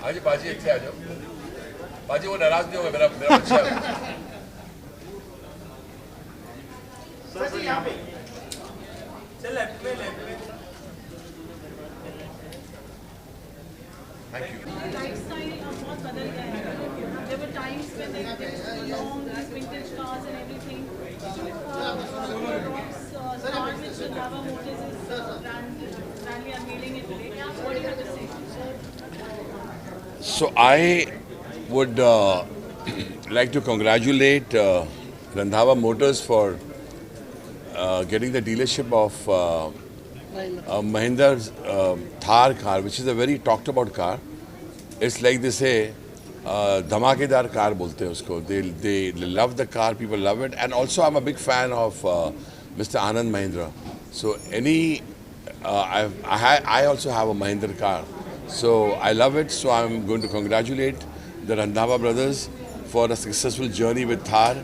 आज बाजी अच्छे आ जाओ। बाजी वो नाराज नहीं होगा, मेरा मेरा अच्छा है। सर जी यहाँ पे चल लेफ्ट में थैंक यू। Lifestyle बहुत बदल गया है. There were times when they long these vintage cars and everything. Rocks start with Randhava Motors is grandly unveiling it today. What do you have to say? So I would like to congratulate Randhava Motors for getting the dealership of Mahindra's Thar car, which is a very talked about car. It's like they say, धमाकेदार car बोलते हैं उसको. They love the car, people love it, and also I'm a big fan of Mr. Anand Mahindra. So I also have a Mahindra car, so I love it. So I'm going to congratulate the Randhava brothers for a successful journey with Thar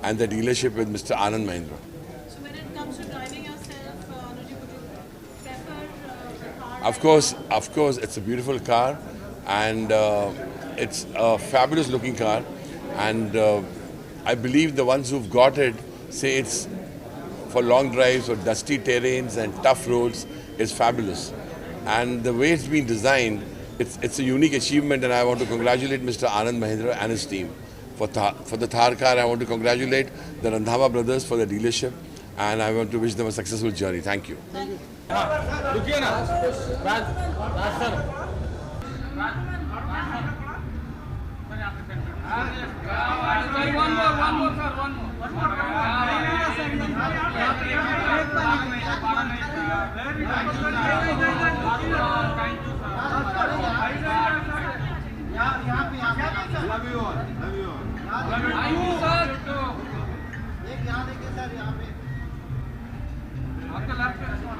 and the dealership with Mr. Anand Mahindra. So when it comes to driving yourself, Anuji, would you prefer a car? Of course, it's a beautiful car, and it's a fabulous looking car, and I believe the ones who've got it say it's for long drives or dusty terrains and tough roads is fabulous. And the way it's been designed, it's a unique achievement, and I want to congratulate Mr. Anand Mahindra and his team for the Thar car. I want to congratulate the Randhava brothers for the dealership, and I want to wish them a successful journey. Thank you. रुकिए ना राज sir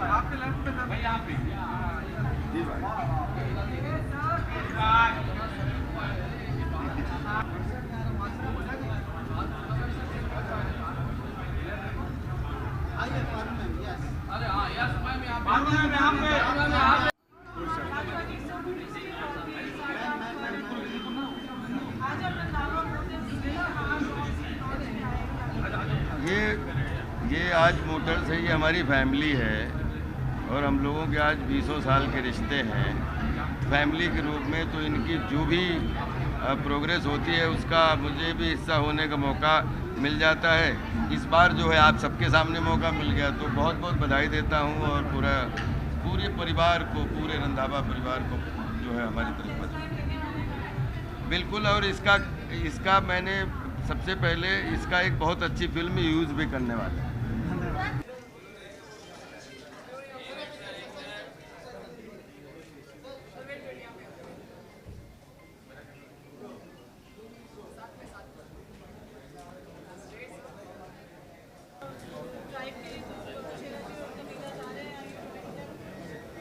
आपके left पे भाई यहाँ पे जी भाई ये आज मोटर्स है, ये हमारी फैमिली है और हम लोगों के आज 20 साल के रिश्ते हैं फैमिली के रूप में। तो इनकी जो भी प्रोग्रेस होती है उसका मुझे भी हिस्सा होने का मौका मिल जाता है। इस बार जो है आप सबके सामने मौका मिल गया, तो बहुत बहुत बधाई देता हूँ और पूरे परिवार को, पूरे रंधावा परिवार को जो है हमारी तरफ बधाई। बिल्कुल, और इसका मैंने सबसे पहले इसका एक बहुत अच्छी फिल्म यूज़ भी करने वाला है।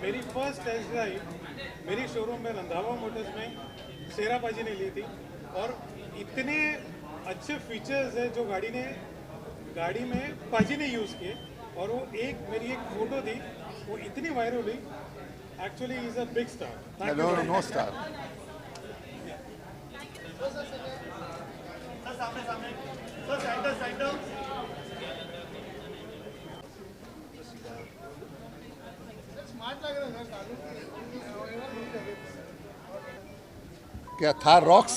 मेरी फर्स्ट टेस्ट ड्राइव मेरी शोरूम में रंधावा मोटर्स में शेरा पाजी ने ली थी, और इतने अच्छे फीचर्स है जो गाड़ी में पाजी ने यूज़ किए, और वो मेरी एक फ़ोटो थी, वो इतनी वायरल हुई। Actually is a big star. No star. क्या Thar rocks,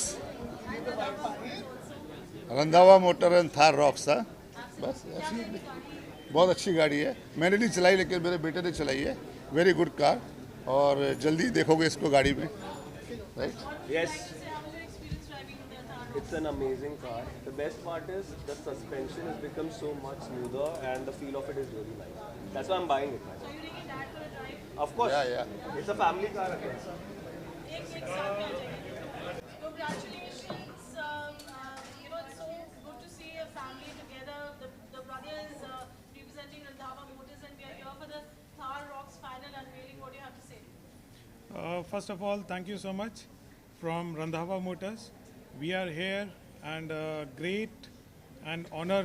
Randhawa motor and Thar rocks था। बस बहुत अच्छी गाड़ी है, मैंने नहीं चलाई लेकिन मेरे बेटे ने चलाई है। वेरी गुड कार, और जल्दी देखोगे इसको गाड़ी में, right? Yes, it's an amazing car. The best part is the suspension has become so much smoother and the feel of it is really nice. That's why I'm buying it. Are you taking dad for a drive? Of course. Yeah. It's a family car again. एक साथ में आ जाएंगे। Congratulations. It's so good to see a family together. The brothers representing Randhava Motors, and we are here for the Thar Rocks final unveiling. What do you have to say? First of all, thank you so much from Randhava Motors. We are here, and great and honor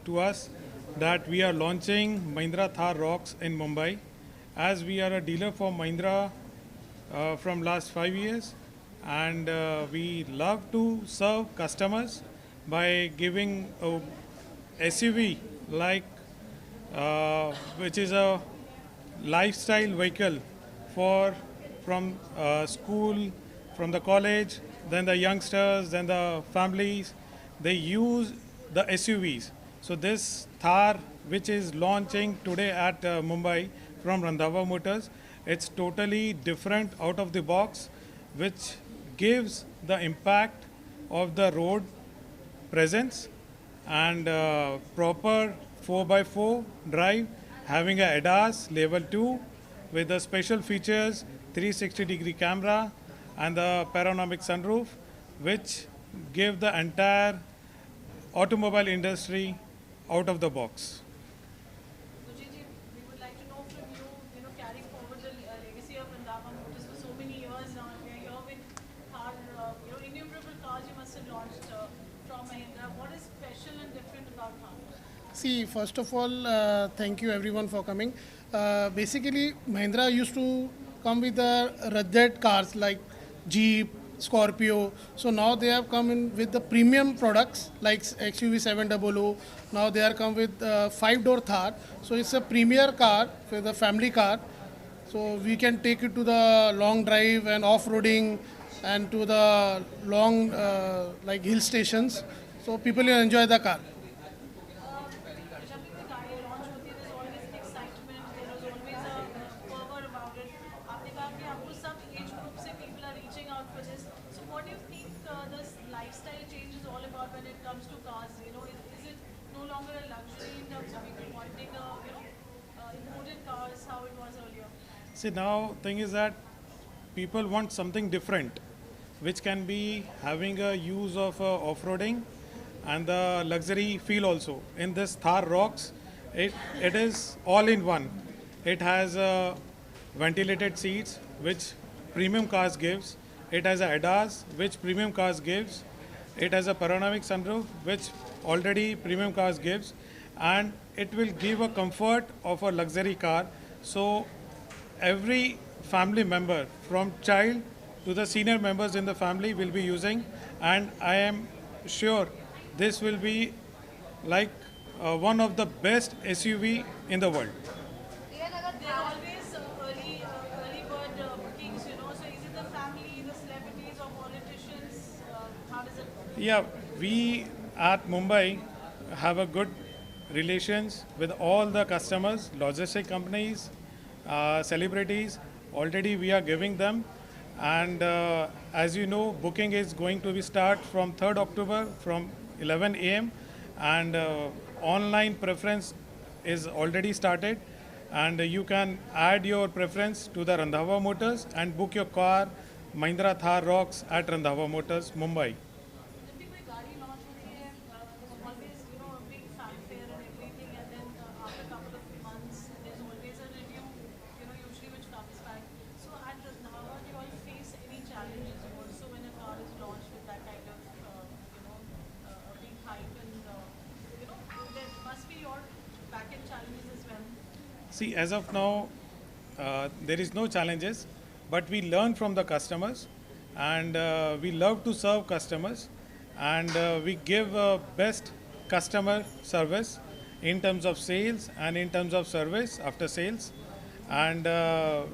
to us that we are launching Mahindra Thar Rocks in Mumbai. As we are a dealer for Mahindra from last 5 years, and we love to serve customers by giving a SUV like which is a lifestyle vehicle for from school, from the college, then the youngsters, then the families. They use the SUVs. So this Thar, which is launching today at Mumbai from Randhawa Motors, it's totally different out of the box, which gives the impact of the road presence and proper 4x4 drive, having a ADAS level 2 with the special features 360-degree camera and the panoramic sunroof, which give the entire automobile industry out of the box. Gurjit, we would like to know from you, carrying forward the legacy of Randhawa Motors for so many years now. We are here with our, innumerable cars you must have launched from Mahindra. What is special and different about Thar? See, first of all, thank you everyone for coming. Basically, Mahindra used to come with the rugged cars like Jeep, Scorpio. So now they have come in with the premium products like XUV 700. Now they are come with 5-door Thar. So it's a premier car with a family car. So we can take it to the long drive and off-roading and to the long like hill stations. So people will enjoy the car. जब भी कोई गाड़ी launch होती है, there's always an excitement, there is always a fervor about it. आपने कहा कि आपको सब age group से people are reaching out for this. So what do you think this lifestyle change is all about when it comes to cars? Is it no longer a luxury in terms of people wanting imported cars, how it was earlier? See, now thing is that people want something different, which can be having a use of off-roading and the luxury feel also. In this Thar Rocks, it is all in one. It has ventilated seats, which premium cars gives. It has a ADAS, which premium cars gives. It has a panoramic sunroof, which already premium cars gives, and it will give a comfort of a luxury car. So every family member, from child to the senior members in the family, will be using, and I am sure this will be like one of the best SUV in the world. There are always early bird bookings, so is it the family, the celebrities or politicians? How does it work? Yeah, we at Mumbai have a good relations with all the customers, logistic companies, celebrities. Already we are giving them, and as you know, booking is going to be start from 3rd October from 11 a.m. and online preference is already started, and you can add your preference to the Randhawa Motors and book your car Mahindra Thar Rocks at Randhawa Motors, Mumbai. जब भी कोई गाड़ी launch होती है, there's always a big fanfare and everything, and then after a couple of months, there's always a review, usually which comes back. So at Randhawa, do you all face any challenges also when a car is launched with that kind of, a big hype and, there must be your back-end challenges as well. See, as of now, there is no challenges, but we learn from the customers, and we love to serve customers, and we give best customer service in terms of sales and in terms of service after sales, and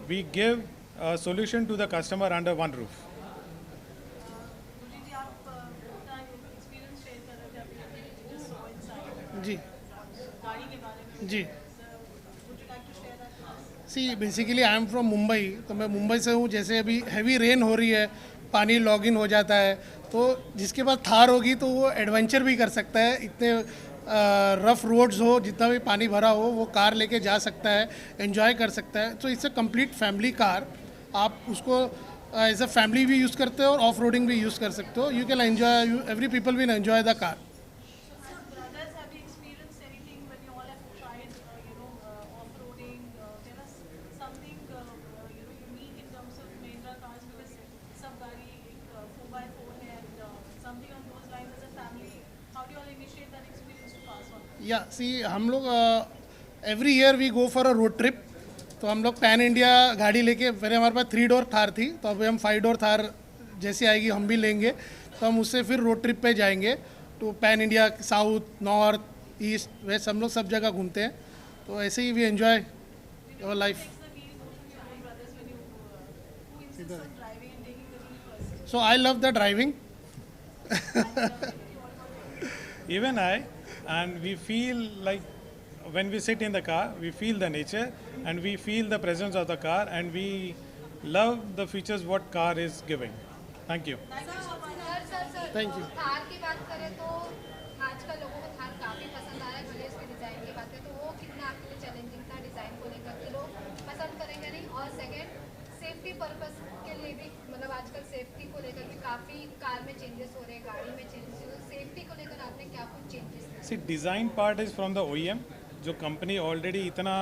we give a solution to the customer under one roof. Gurjeet जी, आप अपना experience share कर रहे थे अभी just saw inside जी गाड़ी के बारे में. जी Would you like to share that with us? See basically I am from Mumbai, तो मैं मुंबई से हूँ. जैसे अभी हैवी रेन हो रही है, पानी लॉगिन हो जाता है, तो जिसके पास थार होगी तो वो एडवेंचर भी कर सकता है. इतने रफ रोड्स हो, जितना भी पानी भरा हो, वो कार लेके जा सकता है, एंजॉय कर सकता है. तो it's a complete family car. आप उसको एज अ फैमिली भी यूज़ करते हो और ऑफ रोडिंग भी यूज़ कर सकते हो. You can enjoy, every people will enjoy the car. So, brothers, have you experienced anything when you all have tried, off-roading? There was something, unique in terms of Mahindra cars because सब गाड़ी एक 4x4 है and something on those lines as a family. How do you all initiate that experience to pass on? या see हम लोग every year we go for a road trip. तो हम लोग पैन इंडिया गाड़ी लेके, पहले हमारे पास 3 डोर थार थी, तो अभी हम 5 डोर थार जैसी आएगी हम भी लेंगे, तो हम उससे फिर रोड ट्रिप पे जाएंगे। तो pan India, south, north, east, west हम लोग सब जगह घूमते हैं। तो ऐसे ही we enjoy your life. So I love the driving. Even I, and we feel like when we sit in the car, we feel the nature and we feel the presence of the car, and we love the features what car is giving. Thank you. Thank you. Thar की बात करें तो आजकल लोगों को थार काफ़ी पसंद आ रहा है, भले इसके डिज़ाइन की बात करें तो वो कितना आपके लिए चैलेंजिंग था डिज़ाइन को लेकर के, लोग पसंद करेंगे नहीं। और सेकंड, सेफ्टी पर्पस के लिए भी, मतलब आजकल सेफ्टी को लेकर भी काफ़ी कार में चेंजेस हो रहे हैं, गाड़ी में चेंजेस हो रहे हैं, सेफ्टी को लेकर आपने क्या कुछ changes? See, design part is from the OEM, जो कंपनी ऑलरेडी इतना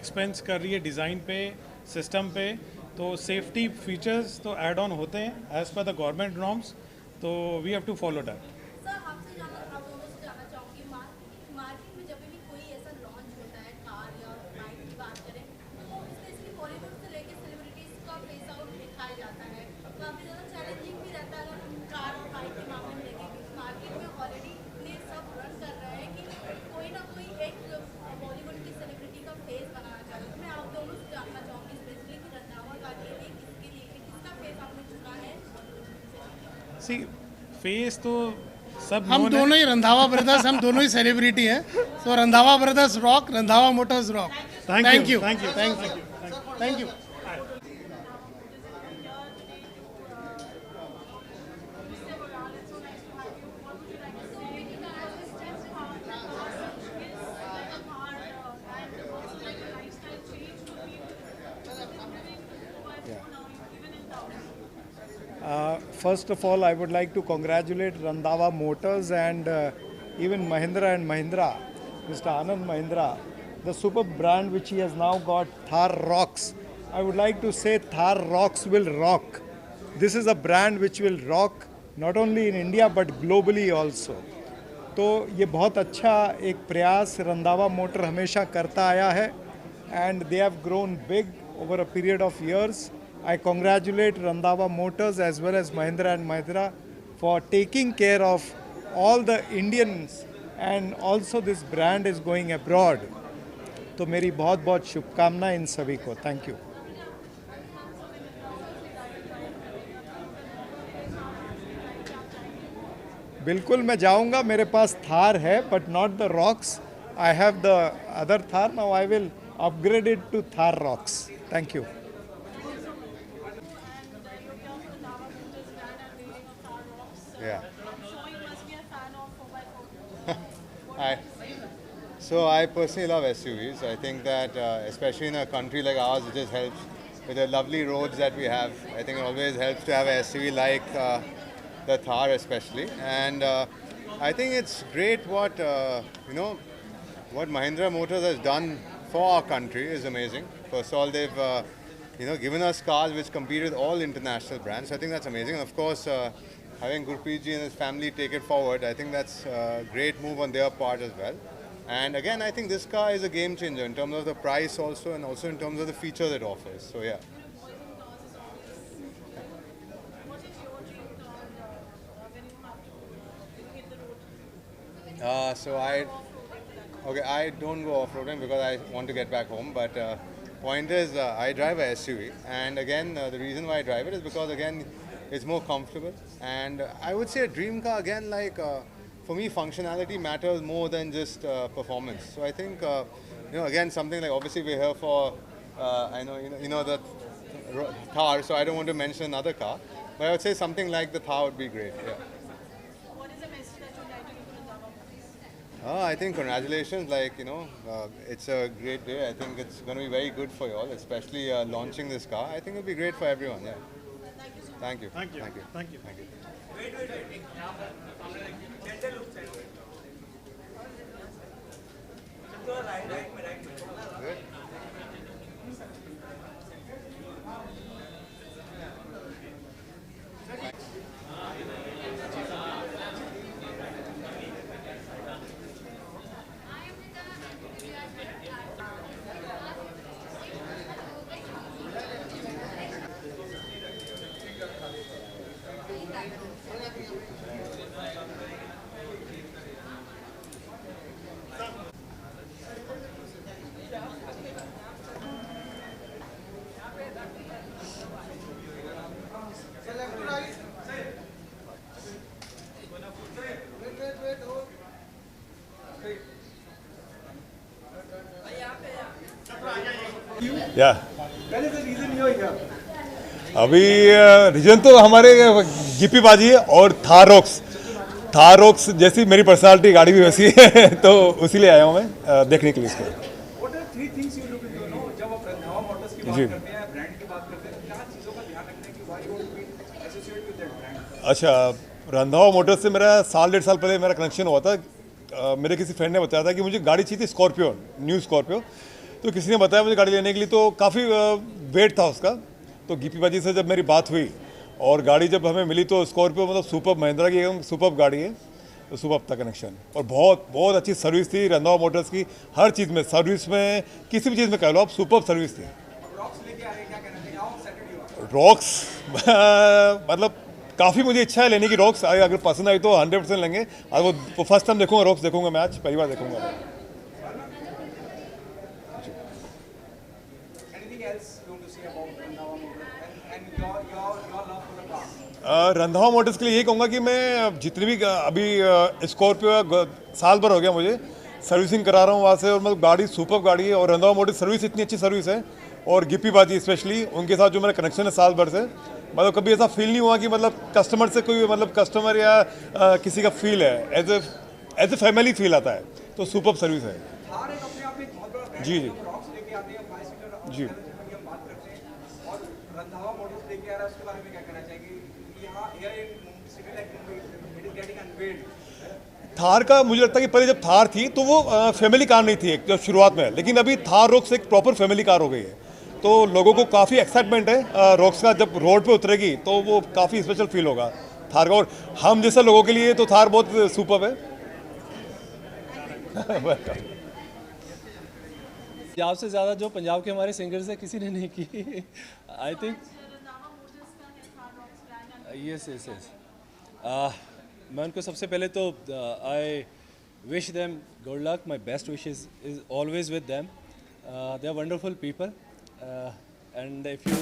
एक्सपेंस कर रही है डिज़ाइन पे, सिस्टम पे, तो सेफ्टी फीचर्स तो ऐड ऑन होते हैं as per the government norms, तो we have to follow that. Sir आपसे आप दोनों से जानना चाहूँगी, मार्केट में जब भी कोई ऐसा लॉन्च होता है कार या बाइक की बात करें, तो स्पेशली बॉलीवुड से लेकर सेलिब्रिटीज का फेस आउट दिखाया जाता है, काफ़ी ज़्यादा चैलेंजिंग भी रहता है। अगर कार और बाइक के मामले में देखें, मार्केट में ऑलरेडी इतने सब रन कर रहे हैं कि कोई ना कोई एक बॉलीवुड की सेलिब्रिटी का फेस बनाना चाहता है। तो मैं आप दोनों से जानना चाहूँगी स्पेशली कि रंधावा का किसका फेस आपने चुना है? सी फेस तो सब हम known है। दोनों ही रंधावा ब्रदर्स, हम दोनों ही सेलिब्रिटी हैं। So Randhawa brothers rock, Randhawa motors rock. Thank thank you, you, thank you, thank you, thank you. First of all, I would like to congratulate Randhawa Motors and even Mahindra and Mahindra, Mr. Anand Mahindra, the superb brand which he has now got, Thar Rocks. I would like to say Thar Rocks will rock. This is a brand which will rock not only in India but globally also. तो ये बहुत अच्छा एक प्रयास Randhawa motor हमेशा करता आया है, and they have grown big over a period of years. I congratulate Randhawa Motors as well as Mahindra and Mahindra for taking care of all the Indians, and also this brand is going abroad. तो मेरी बहुत बहुत शुभकामनाएं इन सभी को। Thank you. बिल्कुल मैं जाऊंगा, मेरे पास थार है but not the Roxx. I have the other Thar, now I will upgrade it to Thar Roxx. Thank you. Yeah. I'm sure you must be a fan of 4x4. So I personally love SUVs. I think that especially in a country like ours, it just helps with the lovely roads that we have. I think it always helps to have an SUV like the Thar especially. And I think it's great what, what Mahindra Motors has done for our country is amazing. First of all, they've given us cars which compete with all international brands. So I think that's amazing. And of course, having Gurpreet ji and his family take it forward, I think that's a great move on their part as well. And again, I think this car is a game changer in terms of the price also, and also in terms of the features it offers. So yeah. What is your dream car when you have to hit the road? So I don't go off-roading because I want to get back home. But point is, I drive a SUV, and again, the reason why I drive it is because again, it's more comfortable. And I would say a dream car again, like for me, functionality matters more than just performance. So I think again something like obviously we're here for I know the Thar, so I don't want to mention another car, but I would say something like the Thar would be great. Yeah. What is the message that you'd like to give to Randhawa Motors? I think congratulations, it's a great day. I think it's going to be very good for you all, especially launching this car. I think it'll be great for everyone, yeah. Thank you. Thank you. Thank you. Thank you. Thank you. Gentle look side. तो right में Good. या What is the reason you are here? अभी reason तो हमारे GP बाजी है और थारॉक्स जैसी मेरी पर्सनालिटी गाड़ी भी वैसी है तो उसीलिए आया हूँ मैं देखने के लिए इसको. What are 3 things you look into? No, जब आप रंधावा मोटर्स की बात जी. करते हैं, ब्रांड की बात करते हैं, क्या चीज़ों का ध्यान रखते हैं कि why you want to be associated with that brand? अच्छा, रंधावा मोटर्स से मेरा 1.5 साल पहले मेरा कनेक्शन हुआ था. मेरे किसी फ्रेंड ने बताया था कि मुझे गाड़ी चाहिए थी स्कॉर्पियो, न्यू स्कॉर्पियो. तो किसी ने बताया मुझे गाड़ी लेने के लिए, तो काफ़ी वेट था उसका. तो गीपी बाजी से जब मेरी बात हुई और गाड़ी जब हमें मिली तो स्कॉर्पियो मतलब सुपर, महिंद्रा की एकदम सुपर गाड़ी है. तो सुपर था कनेक्शन और बहुत अच्छी सर्विस थी रंधावा मोटर्स की. हर चीज़ में, सर्विस में, किसी भी चीज़ में कह लो आप, सुपर सर्विस थी. रॉक्स मतलब काफ़ी मुझे इच्छा है लेने की रॉक्स. अगर पसंद आई तो 100% लेंगे. और वो फर्स्ट टाइम देखूंगा, रॉक्स देखूंगा मैं आज, पहली बार देखूंगा. Anything else you want to say about Randhawa Motors and your love for the car? Randhawa Motors के लिए यही कहूँगा कि मैं जितनी भी अभी स्कॉर्पियो साल भर हो गया मुझे सर्विसिंग करा रहा हूँ वहाँ से, और मतलब गाड़ी सुपर गाड़ी है. और रंधावा मोटर्स सर्विस इतनी अच्छी सर्विस है. और गिप्पी बाजी स्पेशली, उनके साथ जो मेरा कनेक्शन है साल भर से, मतलब कभी ऐसा फील नहीं हुआ कि मतलब कस्टमर से कोई, मतलब कस्टमर या किसी का फील है, एज ए फैमिली फील आता है. तो सुपर सर्विस है. जी जी जी. थार का मुझे लगता है कि पहले जब थार थी तो वो फैमिली कार नहीं थी एक जब शुरुआत में, लेकिन अभी थार रॉक्स एक प्रॉपर फैमिली कार हो गई है. तो लोगों को काफ़ी एक्साइटमेंट है रॉक्स का. जब रोड पे उतरेगी तो वो काफ़ी स्पेशल फील होगा थार का. और हम जैसे लोगों के लिए तो थार बहुत सुपर है. पंजाब से ज़्यादा जो पंजाब के हमारे सिंगर्स हैं किसी ने नहीं की. I think yes. मैं उनको सबसे पहले तो I wish them good luck. My best wishes is always with them. They are wonderful people and if you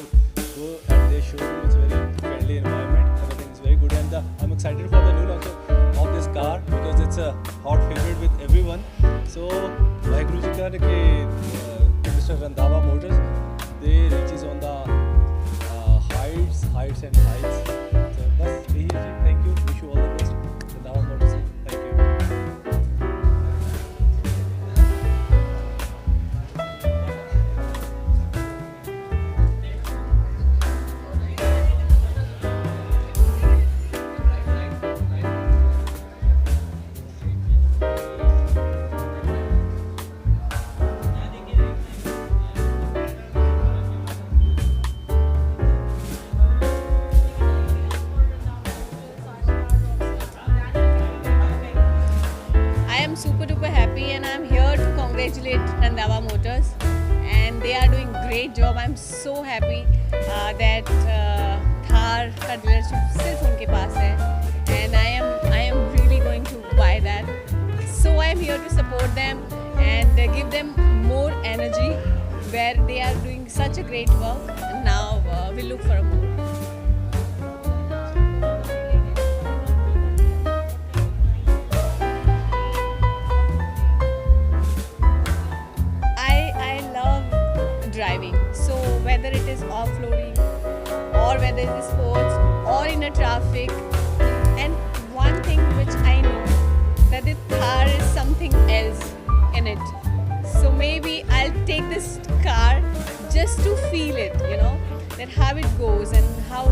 go at their showroom, it's very friendly environment, everything is very good, and I'm excited for the new launch of this car because it's a hot favorite with everyone. So Waheguru ji ka ke Mr. Randhawa Motors, they reaches on the heights and heights. So bas yahi ji, thank you, wish you all the best Randhawa Motors. Thank you. Super duper happy and I'm here to congratulate Randhawa Motors, and they are doing great job. I'm so happy that Thar का dealership सिर्फ उनके पास है, and I am really going to buy that. So I am here to support them and give them more energy where they are doing such a great work. And now we'll look for more. Driving, so whether it is off-roading or whether it is sports or in a traffic, and one thing which I know that the Thar is something else in it. So maybe I'll take this car just to feel it, you know, that how it goes and how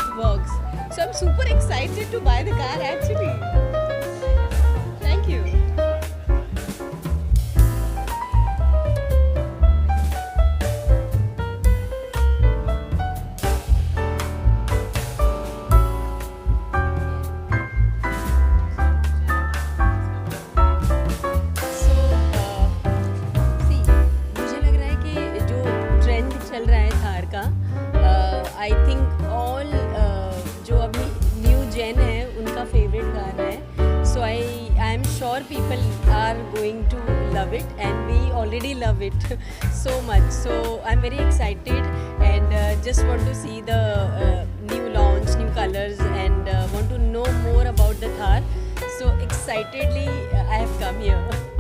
it works. So I'm super excited to buy the car actually. Thank you. I think all जो अभी new gen है उनका favourite car है. So I am sure people are going to love it and we already love it so much. So I'm very excited and just want to see the new launch, new colors, and want to know more about the Thar. So excitedly I have come here.